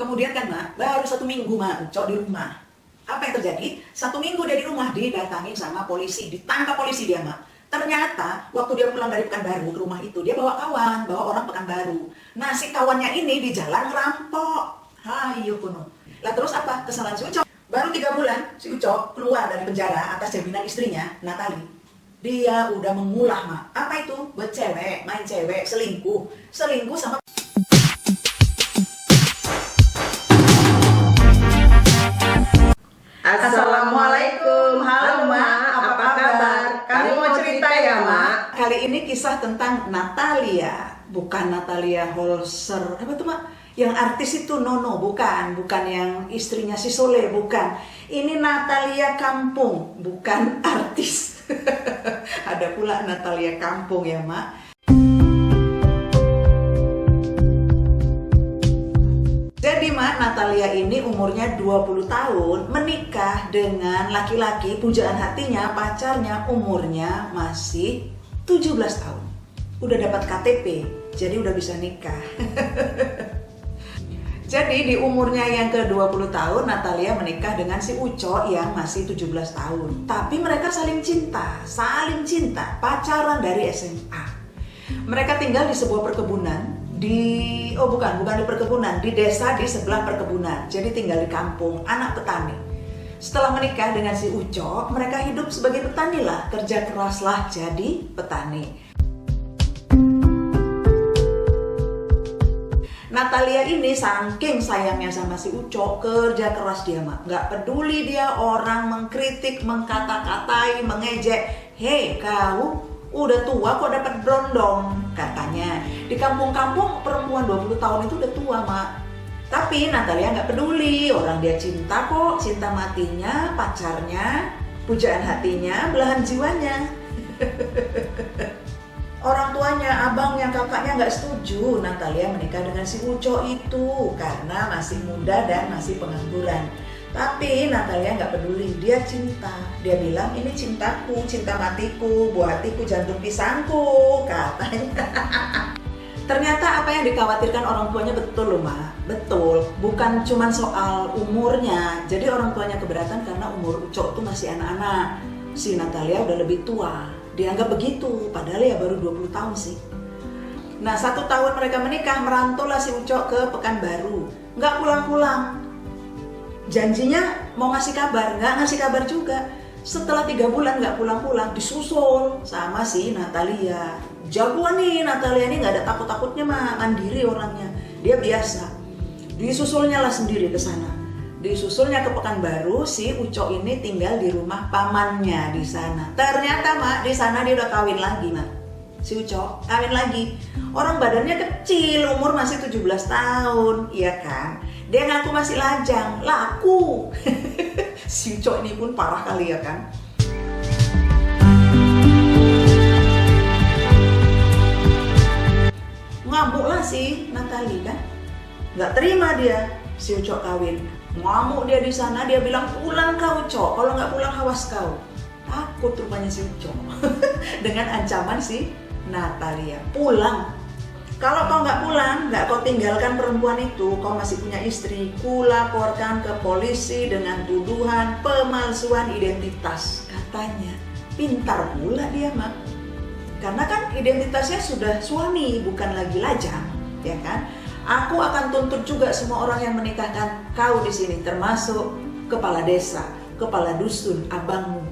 Kemudian kan Mak, baru 1 minggu Mak Ucok di rumah. Apa yang terjadi? 1 minggu dia di rumah, didatangin sama polisi, ditangkap polisi dia Mak. Ternyata waktu dia pulang dari Pekanbaru ke rumah itu, dia bawa kawan, bawa orang Pekanbaru. Nah si kawannya ini di jalan ngerampok. Hayo kuno. Lah terus apa? Kesalahan si Ucok. Baru 3 bulan si Ucok keluar dari penjara atas jaminan istrinya, Natali. Dia udah mengulah Mak. Apa itu? Buat cewek, main cewek, selingkuh. Selingkuh sama Assalamualaikum, halo Mak, apa kabar? Kami mau cerita ya Mak. Kali ini kisah tentang Natalia, bukan Natalia Holzer. Apa tuh Mak? Yang artis itu Nono, bukan yang istrinya si Soleh, bukan. Ini Natalia Kampung, bukan artis. Ada pula Natalia Kampung ya Mak. Jadi Mak, Natalia ini umurnya 20 tahun, menikah dengan laki-laki pujaan hatinya, pacarnya umurnya masih 17 tahun. Udah dapat KTP, jadi udah bisa nikah. Jadi di umurnya yang ke-20 tahun, Natalia menikah dengan si Ucok yang masih 17 tahun. Tapi mereka saling cinta, pacaran dari SMA. Mereka tinggal di sebuah perkebunan, bukan di perkebunan, di desa di sebelah perkebunan. Jadi tinggal di kampung, anak petani. Setelah menikah dengan si Ucok, mereka hidup sebagai petani lah, kerja keras lah jadi petani. Natalia ini saking sayangnya sama si Ucok, kerja keras dia Mak. Gak peduli dia orang mengkritik, mengkata-katai, mengejek. Hei kau, udah tua kok dapat brondong, katanya. Di kampung-kampung perempuan 20 tahun itu udah tua Mak. Tapi Natalia nggak peduli, orang dia cinta kok, cinta matinya, pacarnya, pujaan hatinya, belahan jiwanya. Orang tuanya, abangnya, kakaknya nggak setuju Natalia menikah dengan si Ucok itu karena masih muda dan masih pengangguran. Tapi Natalia nggak peduli, dia cinta. Dia bilang ini cintaku, cinta matiku, buah hatiku, jantung pisangku, katanya. Ternyata apa yang dikhawatirkan orang tuanya betul loh Mak, betul. Bukan cuma soal umurnya, jadi orang tuanya keberatan karena umur Ucok tuh masih anak-anak. Si Natalia udah lebih tua, dianggap begitu, padahal ya baru 20 tahun sih. Nah 1 tahun mereka menikah, merantau lah si Ucok ke Pekanbaru. Nggak pulang-pulang. Janjinya mau ngasih kabar, nggak ngasih kabar juga. Setelah 3 bulan nggak pulang-pulang, disusul sama si Natalia. Jagoan nih Natalia ini, nggak ada takut-takutnya mah, mandiri orangnya. Dia biasa. Disusulnya lah sendiri ke sana. Disusulnya ke Pekanbaru, si Ucok ini tinggal di rumah pamannya di sana. Ternyata Mak, di sana dia udah kawin lagi Mak. Si Ucok kawin lagi. Orang badannya kecil, umur masih 17 tahun, iya kan? Dia ngaku masih lajang, laku. Si Ucok ini pun parah kali ya kan? Ngamuk lah si Natalie kan? Nggak terima dia si Ucok kawin. Ngamuk dia di sana, dia bilang pulang kau Ucok, kalau nggak pulang awas kau. Takut rupanya si Ucok. Dengan ancaman si Natalia, pulang. Kalau kau nggak pulang, nggak kau tinggalkan perempuan itu, kau masih punya istri, kulaporkan ke polisi dengan tuduhan pemalsuan identitas, katanya. Pintar pula dia Mak, karena kan identitasnya sudah suami, bukan lagi lajang, ya kan? Aku akan tuntut juga semua orang yang menikahkan kau di sini, termasuk kepala desa, kepala dusun, abangmu,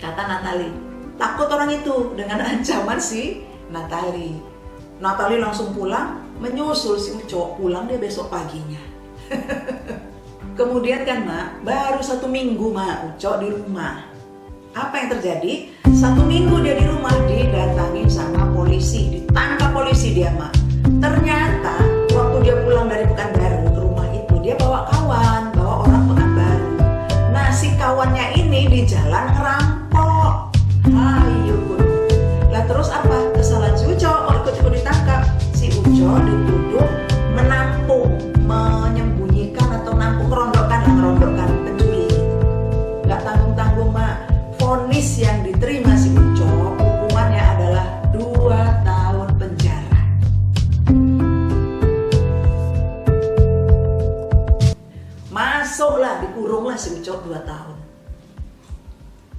kata Natalie. Takut orang itu dengan ancaman si Natalie. Natalie langsung pulang, menyusul si Ucok, pulang dia besok paginya. Kemudian kan Mak, baru 1 minggu Mak Ucok di rumah. Apa yang terjadi? 1 minggu dia di rumah, didatangin sama polisi, ditangkap polisi dia Mak. Ternyata waktu dia pulang dari Pekanbaru ke rumah itu, dia bawa kawan, bawa orang Pekanbaru. Nah si kawannya ini di jalan ngerampok. Ayo lah terus apa? Kesalahan si Ucok, ikut ditangkap. Si Ucok dituduh menampung, menyembunyikan atau ngerondokkan pencuri. Nggak tanggung-tanggung Mak. Vonis yang diterima si Ucok hukumannya adalah 2 tahun penjara. masuklah, dikurunglah si Ucok 2 tahun.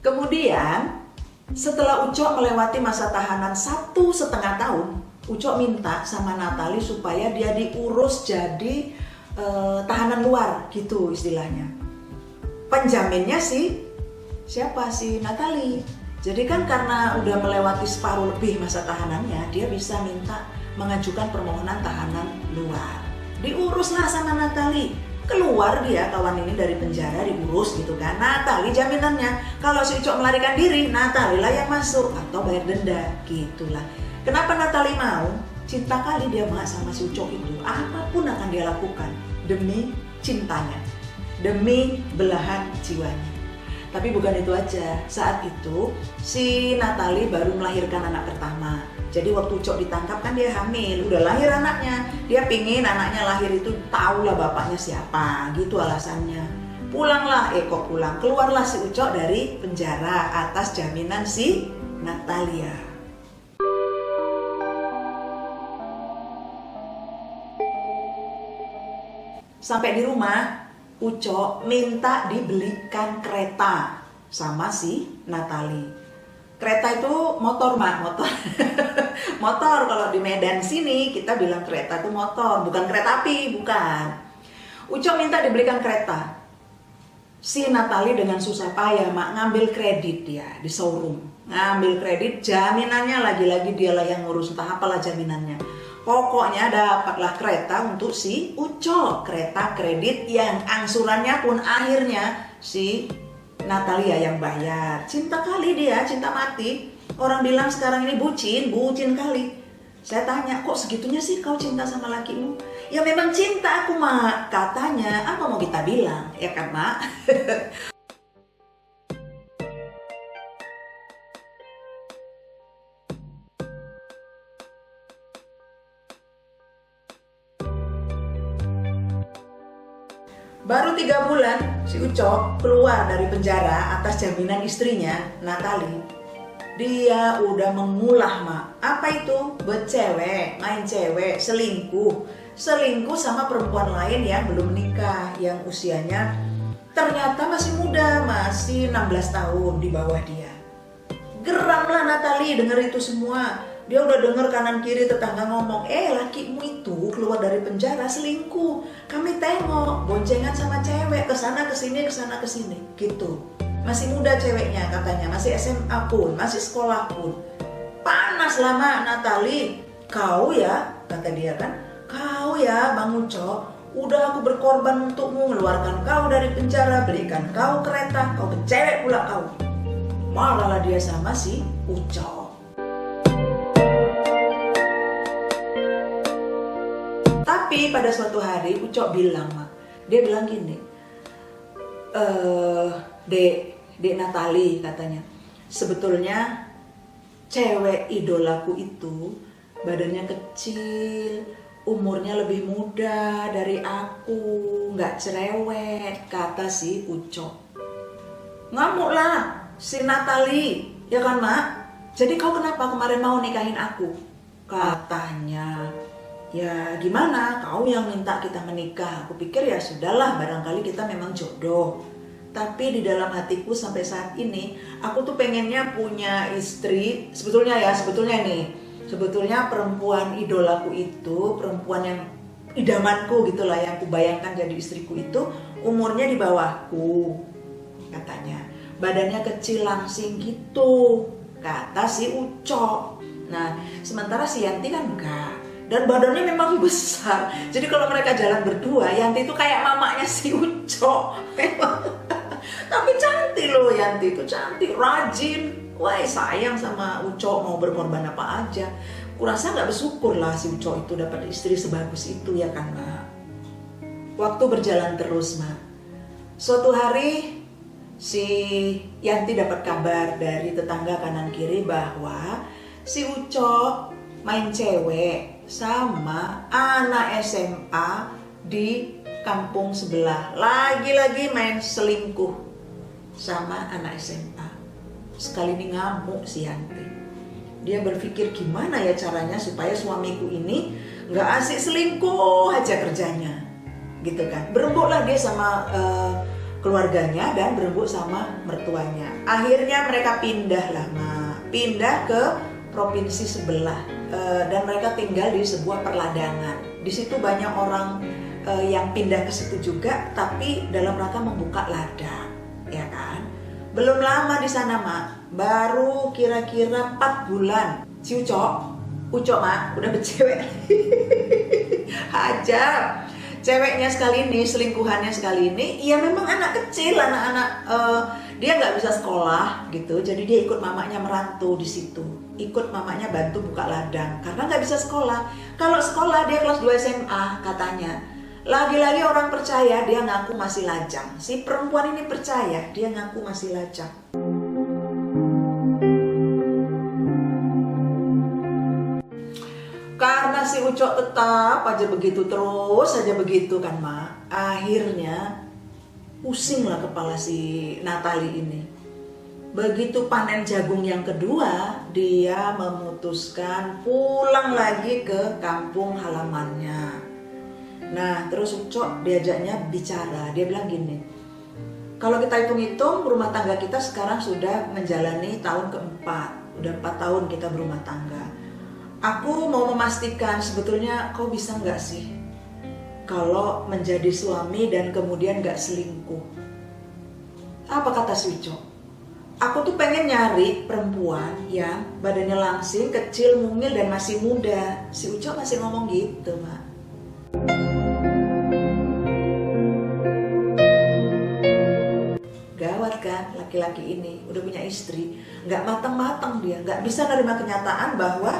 Kemudian setelah Ucok melewati masa tahanan 1,5 tahun, Ucok minta sama Natali supaya dia diurus jadi tahanan luar gitu istilahnya. Penjaminnya siapa? Si Natali. Jadi kan karena udah melewati separuh lebih masa tahanannya, dia bisa minta mengajukan permohonan tahanan luar. Diuruslah sama Natali. Keluar dia kawan ini dari penjara, diurus gitu kan. Natali jaminannya, kalau si Ucok melarikan diri, Natali lah yang masuk atau bayar denda gitulah. Kenapa Natali mau? Cinta kali dia banget sama si Ucok itu. Apapun akan dia lakukan demi cintanya, demi belahan jiwanya. Tapi bukan itu aja. Saat itu si Natali baru melahirkan anak pertama. Jadi waktu Ucok ditangkap kan dia hamil, udah lahir anaknya. Dia pingin anaknya lahir itu tahulah bapaknya siapa, gitu alasannya. Pulanglah, keluarlah si Ucok dari penjara atas jaminan si Natalia. Sampai di rumah, Ucok minta dibelikan kereta sama si Natali. Kereta itu motor, Mak, motor. Motor, kalau di Medan sini kita bilang kereta itu motor, bukan kereta api, bukan. Ucok minta dibelikan kereta. Si Natali dengan susah payah, Mak, ngambil kredit dia di showroom. Ngambil kredit, jaminannya lagi-lagi dialah yang ngurus, entah apalah jaminannya. Pokoknya dapatlah kereta untuk si Ucok, kereta kredit yang angsurannya pun akhirnya si Natalia yang bayar. Cinta kali dia, cinta mati. Orang bilang sekarang ini bucin kali. Saya tanya, kok segitunya sih kau cinta sama lakimu? Ya memang cinta aku, Mak. Katanya, apa mau kita bilang? Ya kan, Mak? Baru 3 bulan si Ucok keluar dari penjara atas jaminan istrinya, Natali. Dia udah mengulah, Mak. Apa itu? Bercewek, main cewek, selingkuh. Selingkuh sama perempuan lain yang belum menikah, yang usianya ternyata masih muda, masih 16 tahun di bawah dia. Geramlah Natali denger itu semua. Dia udah denger kanan kiri tetangga ngomong, lakimu itu keluar dari penjara selingkuh. Kami tengok boncengan sama cewek kesana kesini gitu. Masih muda ceweknya katanya, masih SMA pun, masih sekolah pun. Panas lama Natali. Kau ya, kata dia kan, kau ya Bang Ucok, udah aku berkorban untukmu, mengeluarkan kau dari penjara, belikan kau kereta, kau ke cewek pula kau. Marahlah dia sama si Ucok. Tapi pada suatu hari Ucok bilang, Mak, dia bilang gini, Dek Natali katanya, sebetulnya cewek idolaku itu badannya kecil, umurnya lebih muda dari aku, nggak cerewet, kata si Ucok. Ngamuklah si Natali, ya kan, Mak? Jadi kau kenapa kemarin mau nikahin aku? Katanya, ya gimana, kau yang minta kita menikah. Aku pikir ya sudahlah, barangkali kita memang jodoh. Tapi di dalam hatiku sampai saat ini, aku tuh pengennya punya istri. Sebetulnya perempuan idolaku itu, perempuan yang idamanku gitulah, yang aku bayangkan jadi istriku itu, umurnya di bawahku, katanya. Badannya kecil langsing gitu, kata si Ucok. Nah, sementara si Yanti kan enggak. Dan badannya memang besar. Jadi kalau mereka jalan berdua, Yanti itu kayak mamanya si Ucok. Tapi cantik loh Yanti itu, cantik, rajin. Wah, sayang sama Ucok, mau berkorban apa aja. Kurasa gak bersyukur lah si Ucok itu dapat istri sebagus itu, ya kan, Mak? Waktu berjalan terus, Mak. Suatu hari si Yanti dapat kabar dari tetangga kanan kiri bahwa si Ucok main cewek sama anak SMA di kampung sebelah. Lagi-lagi main selingkuh sama anak SMA. Sekali ini ngamuk si Yanti. Dia berpikir gimana ya caranya supaya suamiku ini gak asik selingkuh aja kerjanya. gitu kan. Berembuklah dia sama keluarganya dan berembuk sama mertuanya. Akhirnya mereka pindah ke provinsi sebelah dan mereka tinggal di sebuah perladangan. Di situ banyak orang yang pindah ke situ juga, tapi dalam rangka membuka ladang, ya kan. Belum lama di sana, Mak. Baru kira-kira 4 bulan. Si Ucok, Mak, udah bercewek. Aja. Ceweknya sekali ini, selingkuhannya sekali ini, ya memang anak kecil, anak-anak dia nggak bisa sekolah gitu. Jadi dia ikut mamanya merantau di situ. Ikut mamanya bantu buka ladang karena nggak bisa sekolah. Kalau sekolah dia kelas 2 SMA katanya. Lagi-lagi orang percaya, dia ngaku masih lajang. Si perempuan ini percaya, dia ngaku masih lajang. Karena si Ucok tetap aja begitu, terus aja begitu kan, Mak. Akhirnya pusinglah kepala si Natali ini. Begitu panen jagung yang kedua, dia memutuskan pulang lagi ke kampung halamannya. Nah, terus Ucok diajaknya bicara. Dia bilang gini, kalau kita hitung-hitung rumah tangga kita sekarang sudah menjalani tahun keempat. Udah 4 tahun kita berumah tangga. Aku mau memastikan sebetulnya kau bisa nggak sih kalau menjadi suami dan kemudian nggak selingkuh. Apa kata si Ucok? Aku tuh pengen nyari perempuan yang badannya langsing, kecil, mungil dan masih muda. Si Ucok masih ngomong gitu, Mak. Gawat kan, laki-laki ini udah punya istri, nggak matang-matang dia, nggak bisa nerima kenyataan bahwa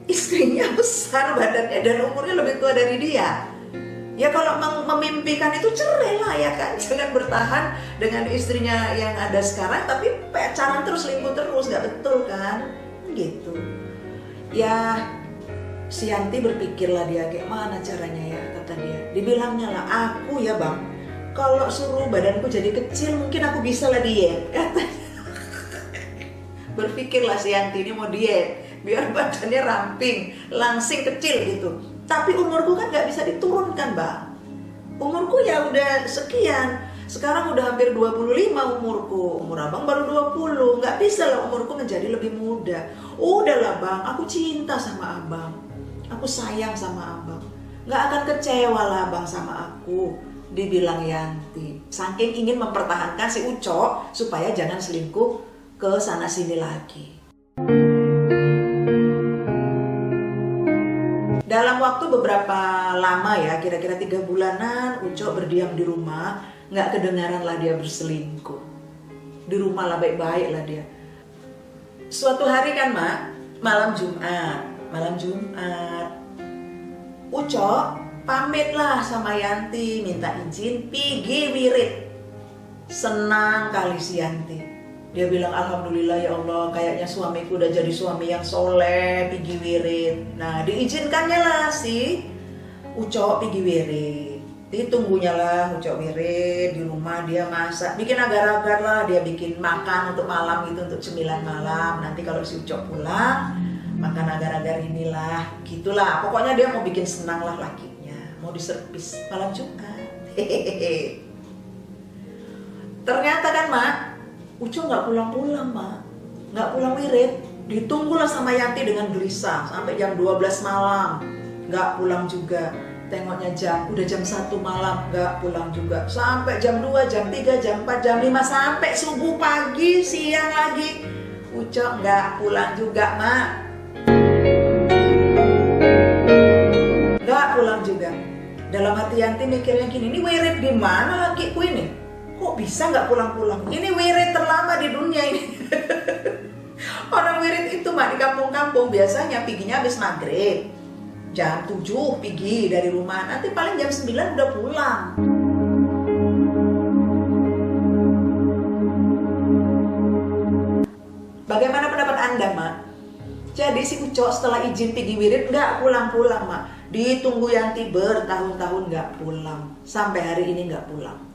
istrinya besar badannya dan umurnya lebih tua dari dia. Ya kalau memimpikan itu cerai lah ya kan, jangan bertahan dengan istrinya yang ada sekarang tapi pacaran terus, selingkuh terus, nggak betul kan, gitu. Ya si Yanti berpikirlah dia kayak mana caranya ya, kata dia. Dibilangnya lah, aku ya bang, kalau suruh badanku jadi kecil mungkin aku bisa lah diet, katanya. Berpikirlah si Yanti ini mau diet biar badannya ramping, langsing, kecil gitu. Tapi umurku kan nggak bisa diturunkan, Bang. Umurku ya udah sekian. Sekarang udah hampir 25 umurku. Umur abang baru 20. Nggak bisa lah umurku menjadi lebih muda. Udahlah bang, aku cinta sama abang. Aku sayang sama abang. Nggak akan kecewa lah abang sama aku, dibilang Yanti. Saking ingin mempertahankan si Ucok supaya jangan selingkuh ke sana sini lagi. Dalam waktu beberapa lama ya, kira-kira 3 bulanan, Ucok berdiam di rumah, nggak kedengaran lah dia berselingkuh. Di rumah lah baik-baik lah dia. Suatu hari kan Mak, malam Jumat, Ucok pamit lah sama Yanti, minta izin pergi wirid. Senang kali si Yanti. Dia bilang alhamdulillah ya Allah, kayaknya suamiku udah jadi suami yang soleh, pergi wirid. Nah diizinkannya lah si Ucok pergi wirid. Ditunggunya lah Ucok wirid di rumah, dia masak, bikin agar-agar lah, dia bikin makan untuk malam gitu, untuk cemilan malam. Nanti kalau si Ucok pulang, makan agar-agar inilah, gitulah. Pokoknya dia mau bikin senang lah lakinya, mau diservis malam Jumat. Ternyata kan Mak, Ucok nggak pulang-pulang Mak, nggak pulang wirid. Ditunggulah sama Yanti dengan gelisah sampai jam 12 malam, nggak pulang juga. Tengoknya jam, udah jam 1 malam, nggak pulang juga. Sampai jam 2, jam 3, jam 4, jam 5, sampai subuh pagi, siang lagi. Ucok nggak pulang juga Mak, nggak pulang juga. Dalam hati Yanti mikirnya gini, ini wirid di mana lakiku ini? Kok bisa nggak pulang-pulang? Ini wirid terlama di dunia ini. Orang wirid itu Mak di kampung-kampung biasanya piginya habis maghrib. Jam 7 pergi dari rumah, nanti paling jam 9 udah pulang. Bagaimana pendapat Anda Mak? Jadi si Ucok setelah izin pergi wirid nggak pulang-pulang Mak. Ditunggu Yanti bertahun-tahun nggak pulang. Sampai hari ini nggak pulang.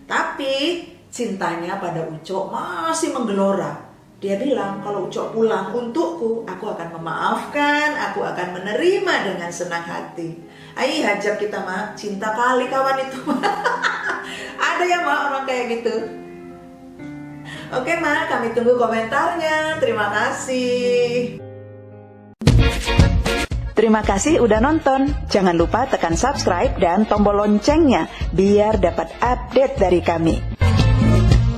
Tapi cintanya pada Ucok masih menggelora. Dia bilang kalau Ucok pulang untukku, aku akan memaafkan, aku akan menerima dengan senang hati. Ai hajar kita Mak, cinta kali kawan itu. Ada ya Mak orang kayak gitu. Oke Mak, kami tunggu komentarnya. Terima kasih. Terima kasih udah nonton. Jangan lupa tekan subscribe dan tombol loncengnya biar dapat update dari kami.